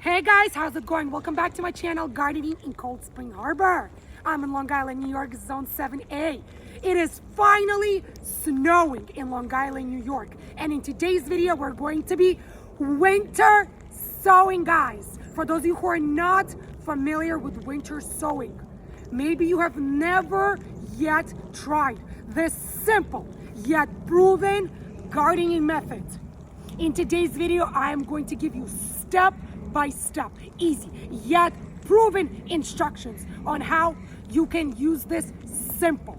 Hey guys, how's it going? Welcome back to my channel, Gardening in Cold Spring Harbor. I'm in Long Island, New York, Zone 7A. It is finally snowing in Long Island, New York. And in today's video, we're going to be winter sowing, guys. For those of you who are not familiar with winter sowing, maybe you have never yet tried this simple yet proven gardening method. In today's video, I am going to give you step-by-step, easy yet proven instructions on how you can use this simple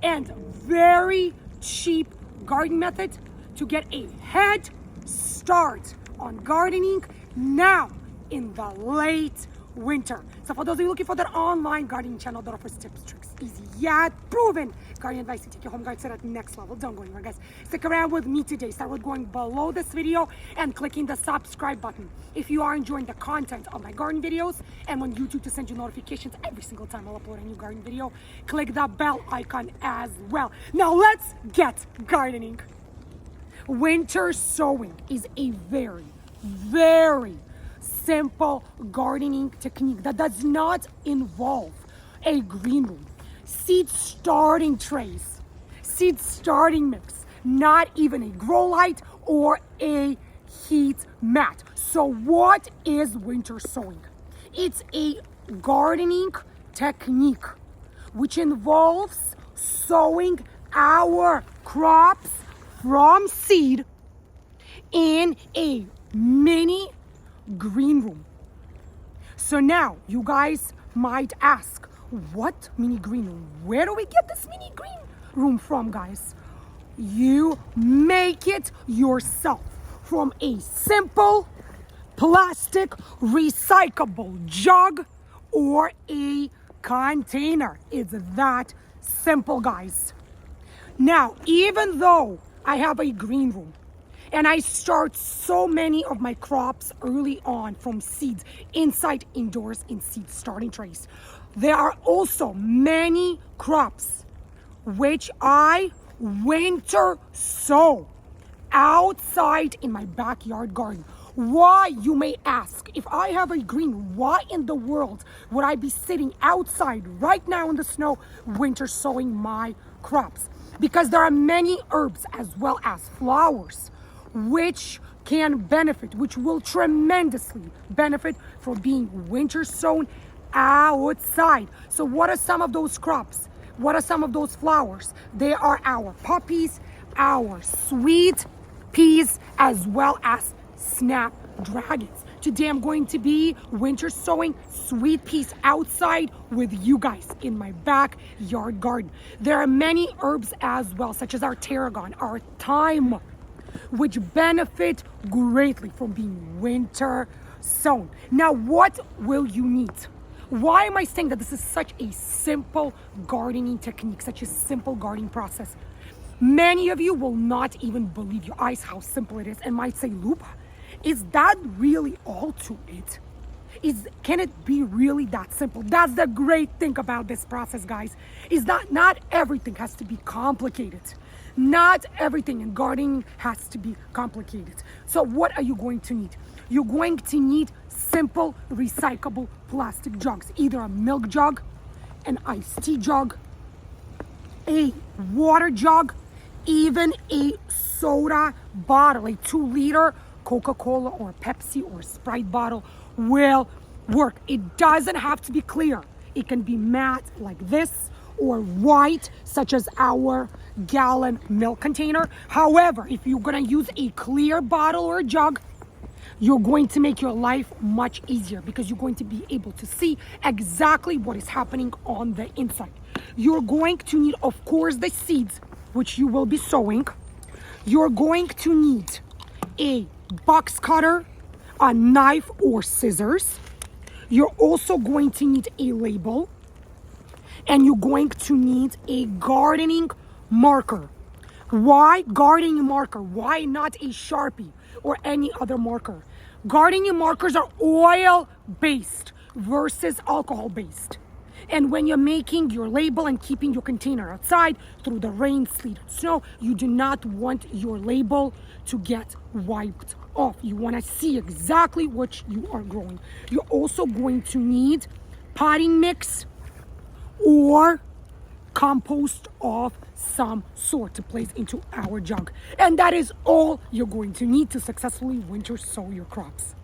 and very cheap gardening method to get a head start on gardening now in the late winter. So for those of you looking for that online gardening channel that offers tips, tricks, easy yet proven gardening advice to take your home garden to that next level, don't go anywhere, guys. Stick around with me today. Start with going below this video and clicking the subscribe button if you are enjoying the content of my garden videos, and on YouTube to send you notifications every single time I'll upload a new garden video. Click the bell icon as well. Now let's get gardening. Winter sowing is a very simple gardening technique that does not involve a green room, seed starting trays, seed starting mix, not even a grow light or a heat mat. So what is winter sowing? It's a gardening technique which involves sowing our crops from seed in a mini green room. So now you guys might ask, what mini green room? Where do we get this mini green room from, guys? You make it yourself from a simple plastic recyclable jug or a container. It's that simple, guys. Now, even though I have a green room and I start so many of my crops early on from seeds inside indoors in seed starting trays, there are also many crops which I winter sow outside in my backyard garden. Why, you may ask? If I have a green room, why in the world would I be sitting outside right now in the snow winter sowing my crops? Because there are many herbs as well as flowers which can benefit, which will tremendously benefit from being winter sown outside. So what are some of those crops? What are some of those flowers? They are our poppies, our sweet peas, as well as snapdragons. Today I'm going to be winter sowing sweet peas outside with you guys in my backyard garden. There are many herbs as well, such as our tarragon, our thyme, which benefit greatly from being winter sown. Now, what will you need? Why am I saying that this is such a simple gardening technique, such a simple gardening process? Many of you will not even believe your eyes how simple it is and might say, Luba, is that really all to it? Can it be really that simple? That's the great thing about this process, guys, is that not everything has to be complicated. Not everything in gardening has to be complicated. So what are you going to need? You're going to need simple recyclable plastic jugs, either a milk jug, an iced tea jug, a water jug, even a soda bottle, a 2-liter Coca-Cola or Pepsi or Sprite bottle will work. It doesn't have to be clear. It can be matte like this or white, such as our gallon milk container. However, if you're gonna use a clear bottle or a jug, you're going to make your life much easier because you're going to be able to see exactly what is happening on the inside. You're going to need, of course, the seeds, which you will be sowing. You're going to need a box cutter, a knife or scissors. You're also going to need a label, and you're going to need a gardening marker. Why gardening marker? Why not a Sharpie or any other marker? Gardening markers are oil-based versus alcohol-based. And when you're making your label and keeping your container outside through the rain, sleet, and snow, you do not want your label to get wiped off. You want to see exactly what you are growing. You're also going to need potting mix or compost of some sort to place into our jug. And that is all you're going to need to successfully winter sow your crops.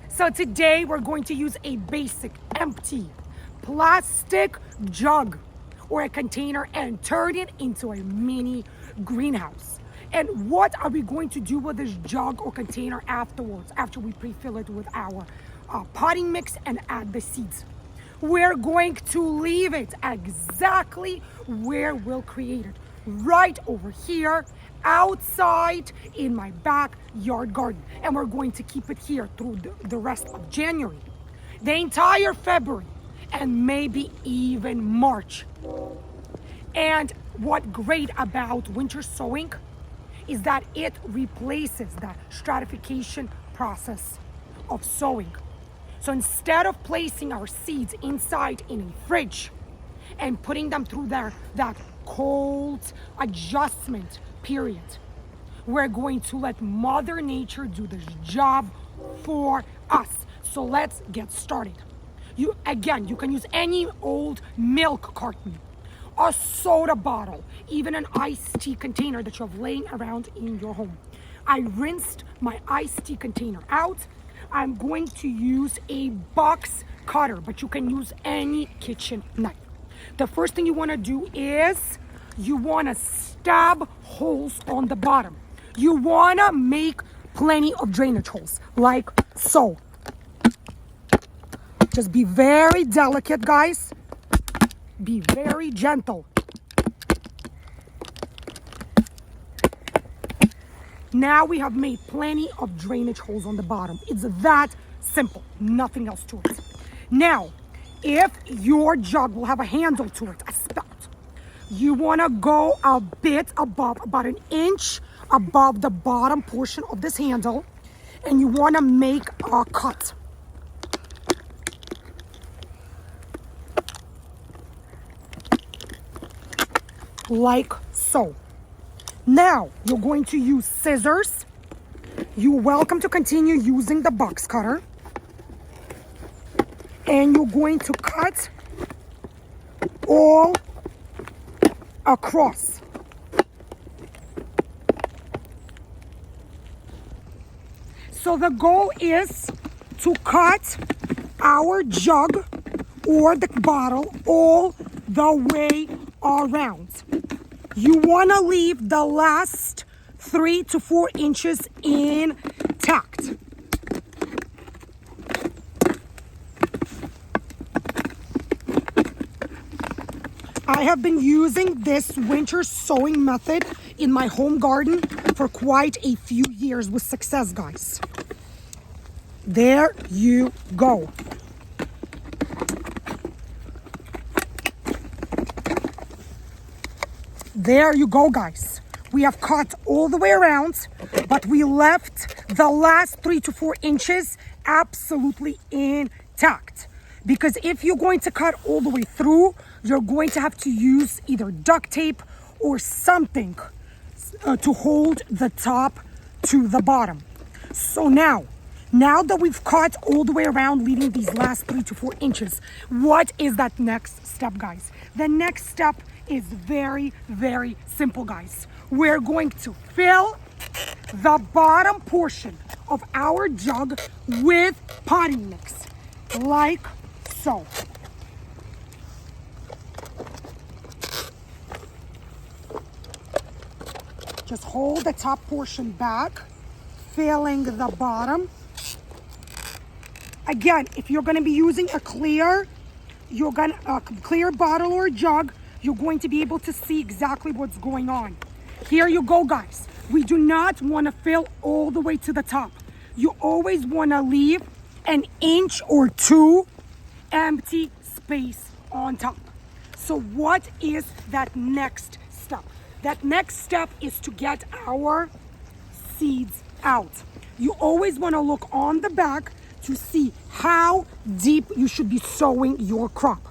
So today we're going to use a basic empty plastic jug or a container and turn it into a mini greenhouse. And what are we going to do with this jug or container afterwards, after we pre-fill it with our potting mix and add the seeds? We're going to leave it exactly where we'll create it, right over here outside in my backyard garden. And we're going to keep it here through the rest of January, the entire February, and maybe even March. And what great about winter sowing is that it replaces the stratification process of sowing. So instead of placing our seeds inside in a fridge and putting them through that cold adjustment period, we're going to let Mother Nature do this job for us. So let's get started. You can use any old milk carton, a soda bottle, even an iced tea container that you have laying around in your home. I rinsed my iced tea container out. I'm going to use a box cutter, but you can use any kitchen knife. The first thing you want to do is you want to stab holes on the bottom. You want to make plenty of drainage holes, like so. Just be very delicate, guys. Be very gentle. Now we have made plenty of drainage holes on the bottom. It's that simple, nothing else to it. Now, if your jug will have a handle to it, a spout, you want to go a bit above, about an inch above the bottom portion of this handle, and you want to make a cut. Like so. Now, you're going to use scissors. You're welcome to continue using the box cutter. And you're going to cut all across. So the goal is to cut our jug or the bottle all the way around. You want to leave the last 3 to 4 inches intact. I have been using this winter sowing method in my home garden for quite a few years with success, guys. There you go. There you go, guys. We have cut all the way around, but we left the last 3 to 4 inches absolutely intact. Because if you're going to cut all the way through, you're going to have to use either duct tape or something to hold the top to the bottom. So now that we've cut all the way around, leaving these last 3 to 4 inches, what is that next step, guys? The next step is very, very simple, guys. We're going to fill the bottom portion of our jug with potting mix, like so. Just hold the top portion back, filling the bottom. Again, if you're going to be using a clear bottle or jug, you're going to be able to see exactly what's going on. Here you go, guys. We do not want to fill all the way to the top. You always want to leave an inch or 2 empty space on top. So what is that next step? That next step is to get our seeds out. You always want to look on the back to see how deep you should be sowing your crop.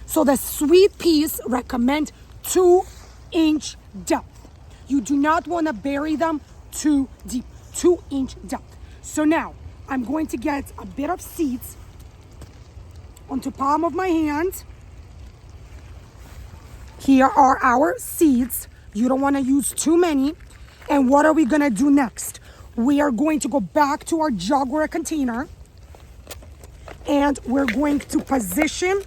So the sweet peas recommend 2-inch depth. You do not want to bury them too deep, 2-inch depth. So now I'm going to get a bit of seeds onto palm of my hand. Here are our seeds. You don't want to use too many. And what are we going to do next? We are going to go back to our jugware container, and we're going to position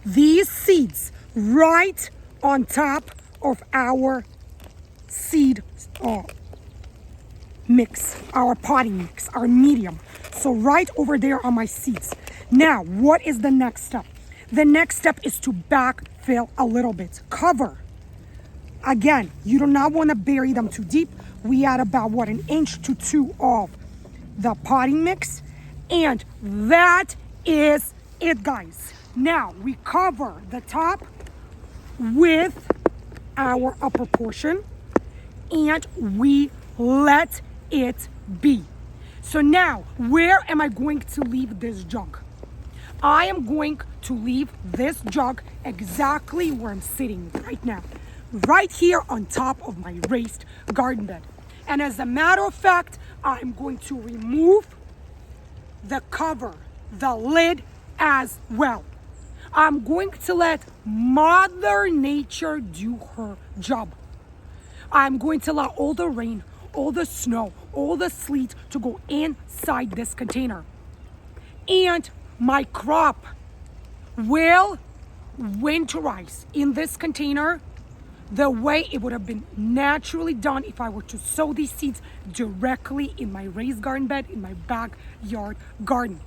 these seeds right on top of our seed mix, our potting mix, our medium. So right over there are my seeds. Now, what is the next step? The next step is to backfill a little bit. Cover. Again, you do not want to bury them too deep. We add about, 1 inch to 2 of the potting mix. And that is it, guys. Now, we cover the top with our upper portion and we let it be. So now, where am I going to leave this jug? I am going to leave this jug exactly where I'm sitting right now. Right here on top of my raised garden bed. And as a matter of fact, I'm going to remove the cover, the lid as well. I'm going to let Mother Nature do her job. I'm going to allow all the rain, all the snow, all the sleet to go inside this container. And my crop will winterize in this container the way it would have been naturally done if I were to sow these seeds directly in my raised garden bed, in my backyard garden.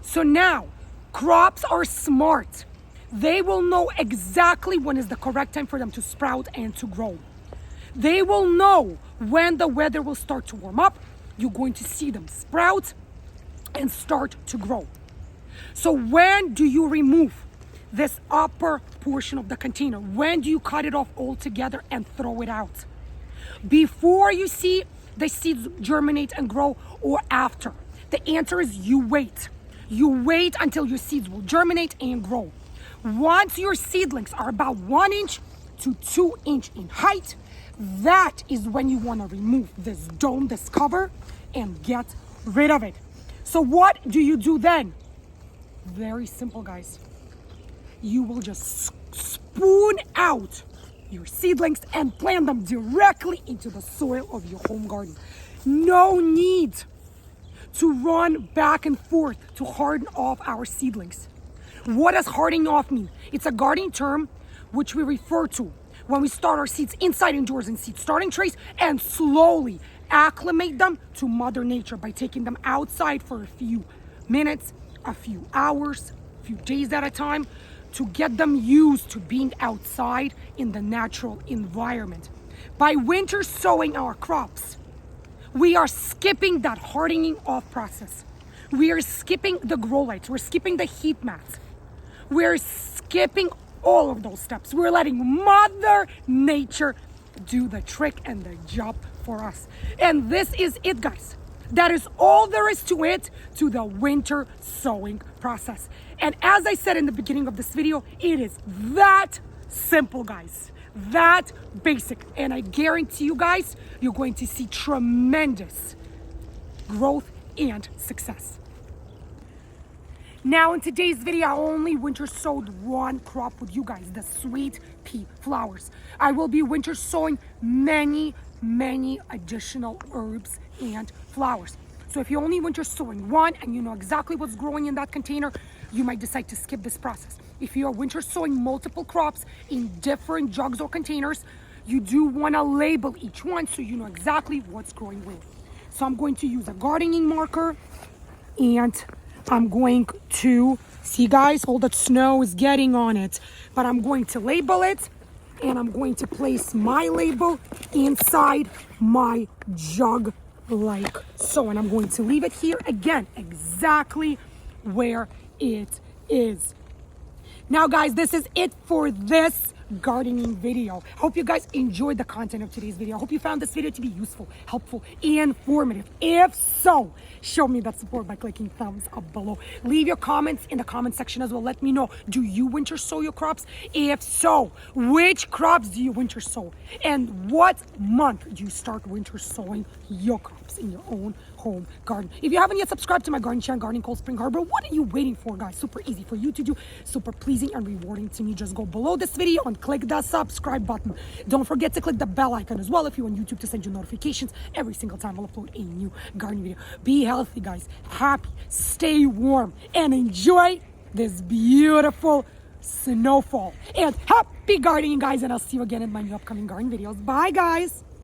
So now, crops are smart. They will know exactly when is the correct time for them to sprout and to grow. They will know when the weather will start to warm up. You're going to see them sprout and start to grow. So when do you remove this upper portion of the container? When do you cut it off altogether and throw it out? Before you see the seeds germinate and grow, or after? The answer is you wait. You wait until your seeds will germinate and grow. Once your seedlings are about 1 inch to 2 inch in height, that is when you want to remove this dome, this cover, and get rid of it. So what do you do then? Very simple, guys. You will just spoon out your seedlings and plant them directly into the soil of your home garden. No need to run back and forth to harden off our seedlings. What does hardening off mean? It's a gardening term which we refer to when we start our seeds inside indoors in seed starting trays and slowly acclimate them to Mother Nature by taking them outside for a few minutes, a few hours, a few days at a time, to get them used to being outside in the natural environment. By winter sowing our crops, we are skipping that hardening off process. We are skipping the grow lights. We're skipping the heat mats. We're skipping all of those steps. We're letting Mother Nature do the trick and the job for us. And this is it, guys. That is all there is to it, to the winter sowing process. And as I said in the beginning of this video, it is that simple, guys. That basic. And I guarantee you guys, you're going to see tremendous growth and success. Now in today's video, I only winter sowed one crop with you guys, the sweet pea flowers. I will be winter sowing many additional herbs and flowers. So if you're only winter sowing one and you know exactly what's growing in that container, you might decide to skip this process. If you are winter sowing multiple crops in different jugs or containers, you do want to label each one so you know exactly what's growing where. So I'm going to use a gardening marker, and I'm going to, see guys, all that snow is getting on it, but I'm going to label it, and I'm going to place my label inside my jug like so, and I'm going to leave it here again exactly where it is. Now guys, this is it for this gardening video. Hope you guys enjoyed the content of today's video. I hope you found this video to be useful, helpful, informative. If so, show me that support by clicking thumbs up below. Leave your comments in the comment section as well. Let me know, do you winter sow your crops? If so, which crops do you winter sow? And what month do you start winter sowing your crops in your own home garden? If you haven't yet subscribed to my garden channel, Gardening Cold Spring Harbor, what are you waiting for, guys? Super easy for you to do, super pleasing and rewarding to me. Just go below this video and click the subscribe button. Don't forget to click the bell icon as well if you're on YouTube to send you notifications every single time I'll upload a new gardening video. Be healthy, guys, happy, stay warm, and enjoy this beautiful snowfall. And happy gardening, guys, and I'll see you again in my new upcoming garden videos. Bye, guys.